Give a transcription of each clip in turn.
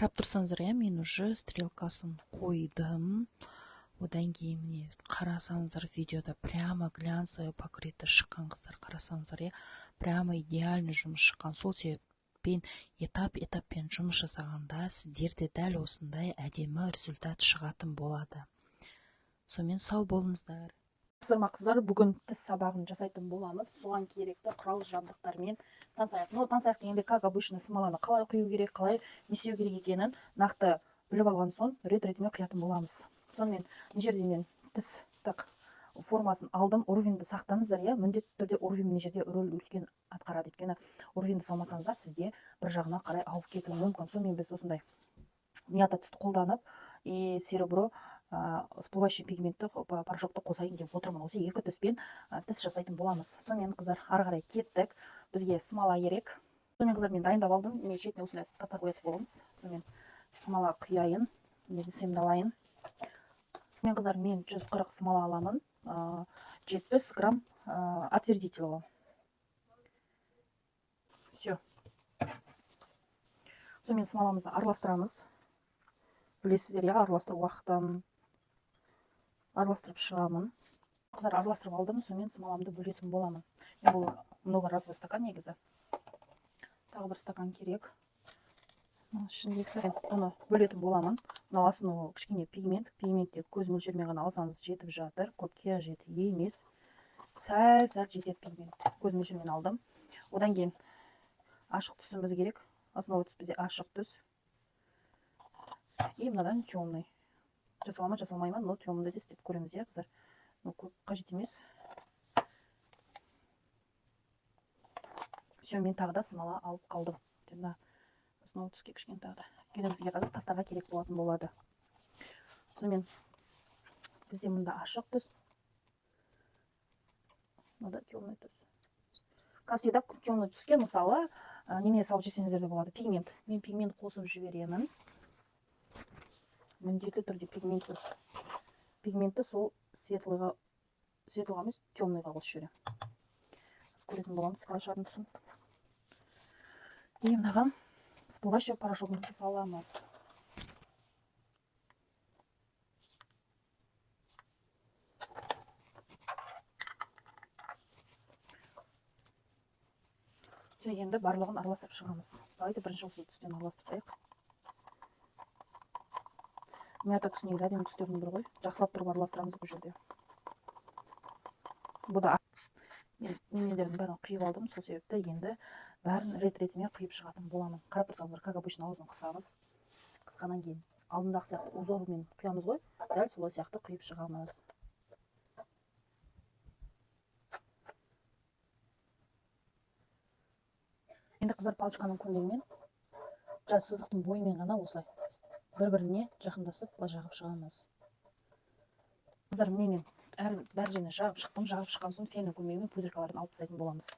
Қарап тұрсаңыздар, мен уже стрелкасын қойдым. Одан кейін міне қарасаңыздар, видеода прямо глянцевый покрытие шыққан қыздар, қарасаңыздар, прямо идеальный жұмыс шыққан. Сол себеппен этаппен жұмыс жасағанда сіздерде дәл осындай әдемі результат шығатын болады. Сонымен сау болыңыздар. Қыздар, бүгін тіс сабағын жасайтын боламыз. Соған керекті құрал жабдықтармен танысайық. Танысайық дегенде, как обычно, смоланы қалай құю керек, қалай не істеу керек екенін нақты біліп алған соң рет-ретімен құятын боламыз. Сонымен мына жерде мен тіс формасын алдым. Уровеньді сақтаңыздар, міндетті түрде уровень мына жерде рөл үлкен атқарады. Өйткені уровеньді салмасаңыздар, сізде бір жағына қарай ауып кетуі мүмкін. Сонымен біз осындай мята түсті қолданып, серебро всплывающий пигментті порошокты қосайын деп отырмын. Осы екі түспен тіс жасайтын боламыз. Сонымен қыздар, ары қарай кеттік. Бізге смола керек. Сонымен қыздар, мен дайындап алдым. Мен шетіне осындай тастар қоятын боламыз. Сонымен смола құяйын, негізсемді алайын. Сонымен қыздар, мен 140 смола аламын, 70 грамм отвердитель. Все. Сонымен смоламызды араластырамыз. Білесіздер, араластыру уақыттан араластырып шығамын. Қыздар, араластырып алдым, сонымен смоламды бөлетін боламын. Мен бұл многоразовый стакан негізі. Тағы бір стакан керек. Ішіндегі оны бөлетін боламын. Мынау астын кішкене пигментте көз мөлшермен ғана алсаңыз жетіп жатыр. Көпке жеті емес. Сәл жетеді пигмент. Көз мөлшермен алдым. Одан кейін ашық түсіміз керек. Основа түс бізде ашық түс. И мынадан темный. Жасалма жасалмаймын, но темный де істеп көреміз, қыздар. Көп қажет емес. Все, мен тағы да смола алып қалдым. Основа түске кішкене тағы да. Өйткені бізге қазір тастарға керек болатын болады. Сонымен бізде мұнда ашық түс. Мынада темный түс. Как всегда, темный түске мысалы немене салып жесеңіздер де болады. Пигмент. Мен пигмент қосып жіберемін. Міндетті түрде пигментсіз. Пигментті сол светлыға емес, темныйға қосып жіберем. Біз көретін боламыз, қалай шығатын түсін. И мынаған всплывающий порошогымызды саламыз. Енді барлығын араластырып шығамыз. Давайте бірінші осы түстен араластырып қояйық. Мята түс негізі әдемі түстердің бірі ғой. Жақсылап тұрып араластырамыз бұл жерде. Бұда мен немелердің бәрін құйып алдым. Сол себепті енді бәрін рет-ретімен құйып шығатын боламын. Қарап тұрсаңыздар, как обычно аузын қысамыз. Қысқаннан кейін алдындағы сияқты узормен құямыз ғой. Дәл солай сияқты құйып шығамыз. Енді қыздар, палочканың көмегімен сызықтың бойымен ғана осылай бір-біріне жақындасып, бұлай жағып шығамыз. Қыздар, мен бәр жеріне жағып шықтым. Жағып шыққан соң феннің көмегімен пузырькаларын алып тастайтын боламыз.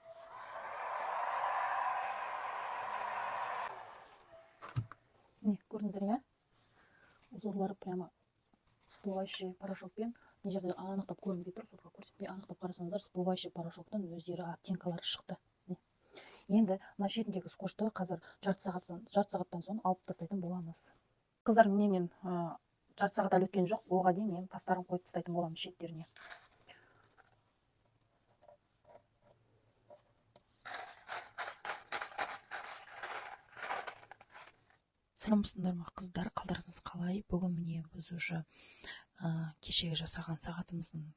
Көрдіңіздер, узорлары прямо всплывающий порошокпен. Не жерде анықтап көрінбей тұр, сотқа көрсетпей анықтап қарасаңыздар, всплывающий порошоктың өздері оттенкалары шықты. Енді мына шетіндегі скотчты қазір жарты сағаттан соң алып тастайтын боламыз. Қыздар, мен жарты сағат әлі өткен жоқ. Оға дейін мен тастарын қойып тастайтын боламын шеттеріне. Саламатсыздар ма қыздар, қалдарыңыз қалай? Бүгін міне біз уже кешегі жасаған сағатымыздың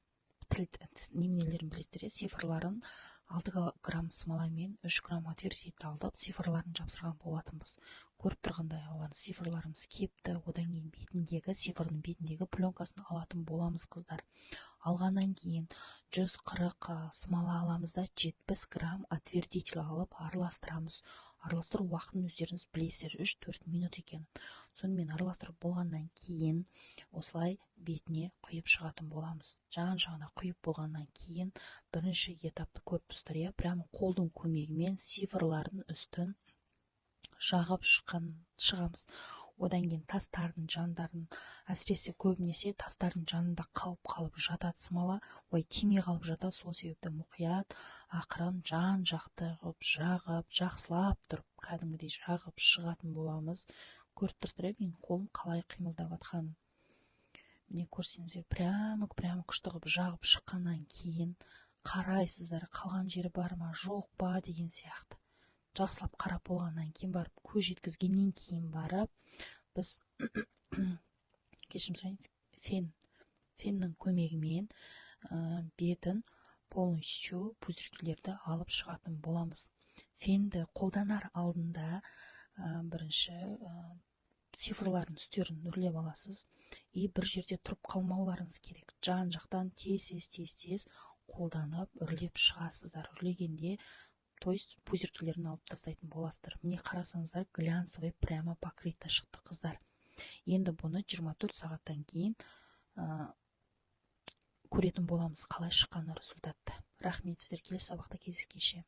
немелерін білесіздер, цифрларын 6 грамм смоламен 3 грамм отвердитель алдып, цифрларын жапсырған болатынбыз. Көріп тұрғандай олардың цифрларымыз кепті. Одан кейін цифрның бетіндегі пленкасын алатын боламыз, қыздар. Алғаннан кейін 140 смола аламыз да 70 грамм отвердитель алып араластырамыз. Араластыру уақытын өздеріңіз білесіздер, 3-4 минут екен. Сонымен араластырып болғаннан кейін осылай бетіне құйып шығатын боламыз. Жан-жағына құйып болғаннан кейін бірінші этапты көріп тұрсыздар, прямо қолдың көмегімен цифрлардың үстін жағып шығамыз. Одан кейін тастардың жандарын, әсіресе көбінесе тастардың жанында қалып жатады смола, тимей қалып жатады. Сол себепті мұқият, ақырын жан-жақты жағып, жақсылап тұрып, кәдімгідей жағып шығатын боламыз. көріп тұрсыздар менің қолым қалай қимылдап жатқанын. Міне көрсеңіздер, прямо күшті қылып жағып шыққаннан кейін қарайсыздар, қалған жері бар ма жоқ па деген сияқты. Жақсылап қарап болғаннан кейін барып, көз жеткізгеннен кейін барып, біз кешірім сұрайын, феннің көмегімен бетін полностью пузырькілерді алып шығатын боламыз. Фенді қолданар алдында бірінші цифрлардың үстерін үрлеп аласыз, и бір жерде тұрып қалмауларыңыз керек. Жан жақтан тез қолданып үрлеп шығасыздар. Үрлегенде, то есть пузырькілерін алып тастайтын боласыздар. Міне қарасаңыздар, глянцевый прямо покрыто шықты қыздар. Енді бұны 24 сағаттан кейін көретін боламыз қалай шыққаны результатты. Рахмет сіздер, келесі сабақта кездескенше.